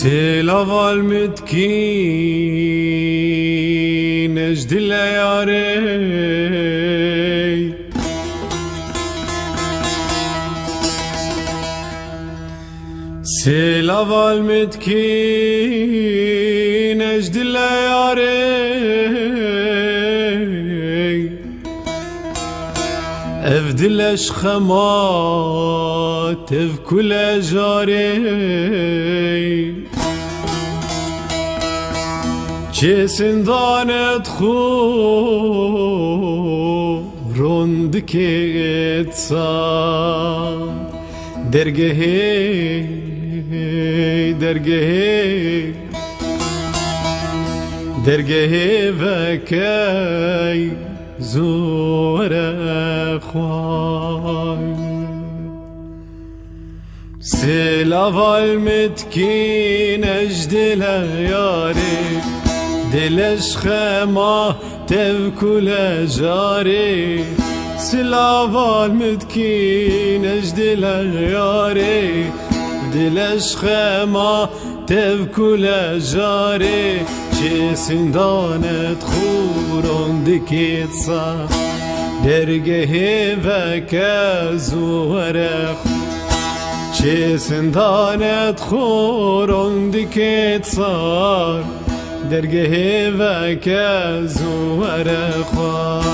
سیلا والمتكين اجد اللياري سیلا والمتكين اجد اللياري افدل اشخمات اف كل جاري چه سندانت خورون دکت سا درگهی وکی زور خواه سیلا والمتكين اجد لیاری دلش خما تبكل جاري سیلا والمتكين اجد لیاری دلش خما تبكل جاري چه سندانت خورون دکت سا درگه وکه زوره چه سندانت خورون دکت سا درگه وکه زوره خواه